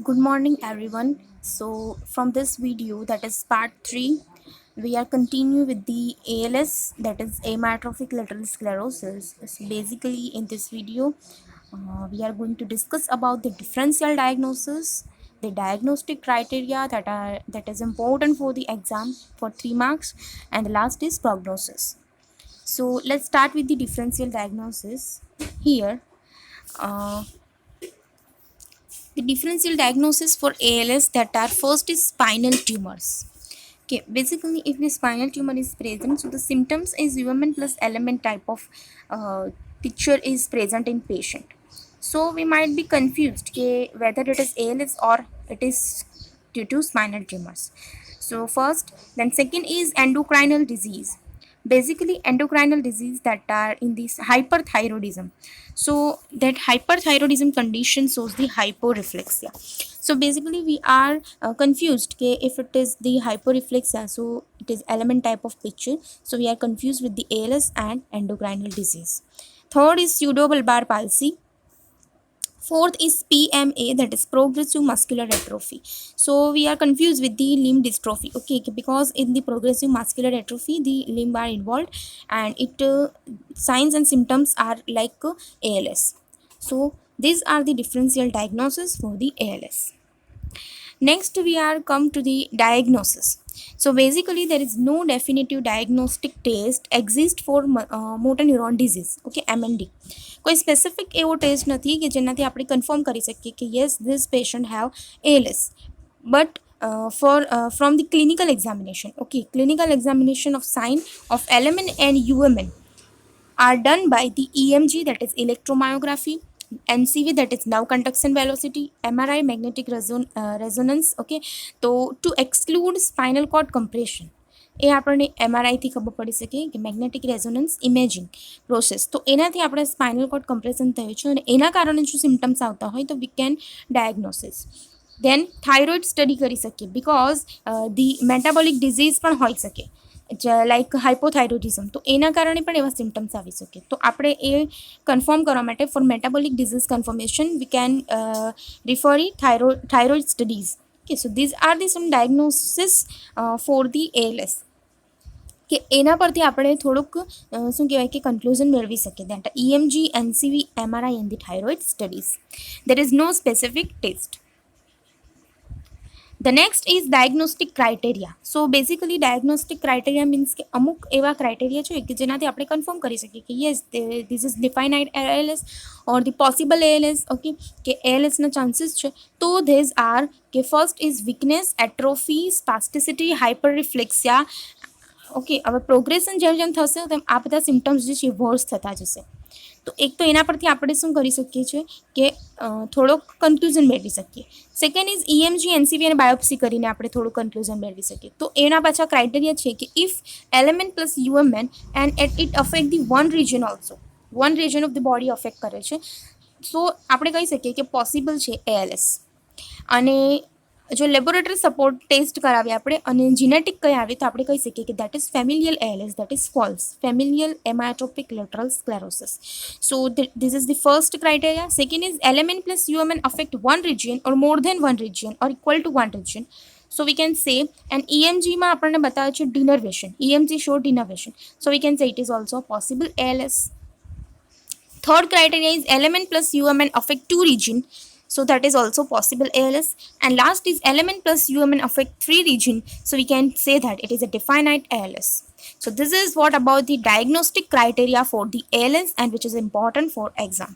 Good morning, everyone. So, from this video, that is part 3, we are continue with the ALS, that is amyotrophic lateral sclerosis. So basically, in this video, we are going to discuss about the differential diagnosis, the diagnostic criteria that is important for the exam for 3 marks, and the last is prognosis. So, let's start with the differential diagnosis. Here, uh, the differential diagnosis for ALS that are first is spinal tumors. Okay, basically, if the spinal tumor is present, so the symptoms is UMN plus element type of picture is present in patient. So we might be confused okay, whether it is ALS or it is due to spinal tumors. So first, then second is endocrinal disease. Basically, endocrinal disease that are in this hyperthyroidism. So that hyperthyroidism condition shows the hyporeflexia. So basically, we are confused okay, if it is the hyporeflexia, so it is element type of picture. So we are confused with the ALS and endocrinal disease. Third is pseudobulbar palsy. Fourth is PMA, that is progressive muscular atrophy. So we are confused with the limb dystrophy. Okay, because in the progressive muscular atrophy, the limb are involved, and it signs and symptoms are like ALS. So these are the differential diagnosis for the ALS. Next, we are come to the diagnosis. So basically, there is no definitive diagnostic test exist for motor neuron disease. Okay, MND. કોઈ specific એવો test નથી કે જેનાથી આપણે confirm કરી શકીએ કે yes this patient have ALS. But from the clinical examination, okay, clinical examination of sign of LMN and UMN are done by the EMG, that is electromyography, NCV, that is now conduction velocity, MRI, magnetic resonance. Okay, so to exclude spinal cord compression, એ આપણને એમઆરઆઈથી ખબર પડી શકે કે magnetic resonance imaging process, તો એનાથી આપણે spinal cord compression થયું છે અને એના કારણે જો સિમ્ટમ્સ આવતા હોય તો we can diagnosis. Then thyroid study કરી શકીએ બિકોઝ ધી મેટાબોલિક ડિઝીઝ પણ હોઈ શકે લાઈક હાઇપોથાઇરોઇડિઝમ, તો એના કારણે પણ એવા સિમ્ટમ્સ આવી શકે. તો આપણે એ કન્ફર્મ કરવા માટે for metabolic disease confirmation we can refer thyroid studies. Okay, so these are the some diagnosis for the ALS. કે એના પરથી આપણે થોડુંક શું કહેવાય કે કન્ક્લુઝન મેળવી શકીએ that EMG, NCV, MRI and the thyroid studies. There is no specific test. The next is diagnostic criteria. So basically diagnostic criteria means કે અમુક એવા ક્રાઇટેરિયા છે કે જેનાથી આપણે કન્ફર્મ કરી શકીએ કે yes this is defined ALS or the possible ALS. Okay, કે ALS ના ચાન્સીસ છે તો ધીઝ આર કે first is weakness, atrophy, spasticity, hyperreflexia. Okay, હવે પ્રોગ્રેશન જેમ જેમ થશે તેમ આ બધા સિમ્ટમ્સ જે છે વર્સ થતા જશે. તો એક તો એના પરથી આપણે શું કરી શકીએ છીએ કે થોડોક કન્ક્લુઝન મેળવી શકીએ. સેકન્ડ ઇઝ EMG, NCV અને બાયોપ્સી કરીને આપણે થોડું કન્ક્લુઝન મેળવી શકીએ. તો એના પાછા ક્રાઇટેરિયા છે કે if LMN plus UMN and it affect the one region also, one region of the body affect કરે છે, સો આપણે કહી શકીએ કે પોસિબલ છે ALS. અને જો લેબોરેટરી સપોર્ટ ટેસ્ટ કરાવીએ આપણે અને જીનેટિક કંઈ આવે તો આપણે કહી શકીએ કે that is familial ALS, that is FALS, familial amyotrophic lateral sclerosis. So this is the first criteria. Second is LMN plus UMN affect one region or more than one region or equal to one region. So we can say, and EMG માં આપણને બતાવે છે denervation, EMG show denervation, so we can say it is also a possible ALS. Third criteria is LMN plus UMN affect two region, so that is also possible ALS. And last is LMN plus UMN affect three region, so we can say that it is a definite ALS. So this is what about the diagnostic criteria for the ALS and which is important for exam.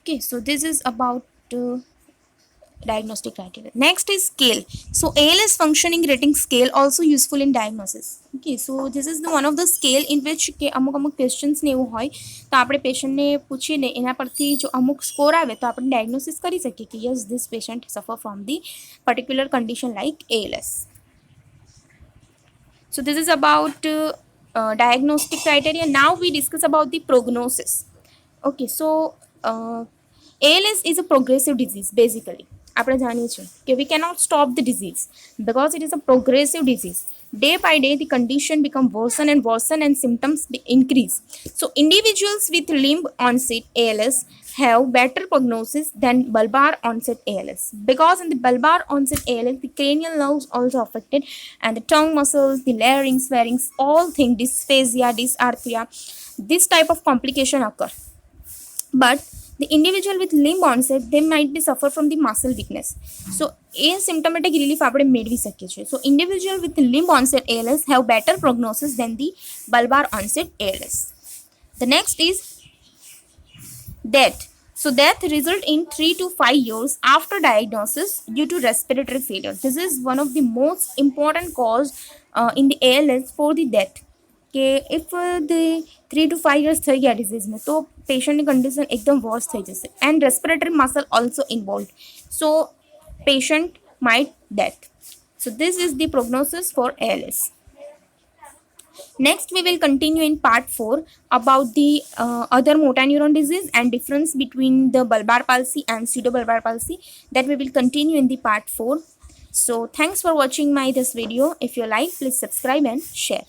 Okay, so this is about diagnostic criteria. Next is scale. So ALS functioning rating scale also useful in diagnosis. Okay, so this is the one of the scale in which કે અમુક અમુક questions ને એવું હોય તો આપણે પેશન્ટને પૂછીને એના પરથી જો અમુક સ્કોર આવે તો આપણે ડાયગ્નોસિસ કરી શકીએ કે યસ ધીસ પેશન્ટ સફર from the particular condition like ALS. So this is about diagnostic criteria. Now we discuss about the prognosis. Okay, so ALS is a progressive disease basically. આપણે જાણીએ છીએ કે we cannot stop the disease because it is a progressive disease. Day by day the condition become worsen and worsen and symptoms increase. So individuals with limb onset ALS have better prognosis than bulbar onset ALS, because in the bulbar onset ALS the cranial nerves also affected, and the tongue muscles, the larynx, pharynx, all things, dysphasia, dysarthria, this type of complication occur. But the individual with limb onset, they might be suffer from the muscle weakness. So asymptomatic relief આપણે મેળવી શકીએ છીએ. So individual with limb onset ALS have better prognosis than the bulbar onset ALS. The next is death. So death result in 3 to 5 years after diagnosis due to respiratory failure. This is one of the most important cause in the ALS for the death. કે if the 3 to 5 years થઈ ગયા ડિઝીઝને તો પેશન્ટની condition એકદમ વર્સ થઈ જશે, and respiratory muscle also involve, so patient might death. So this is the prognosis for ALS. Next we will continue in part 4 about the other motor neuron disease and difference between the bulbar palsy and pseudobulbar palsy, that we will continue in the part 4. So thanks for watching this video. If you like, please subscribe and share.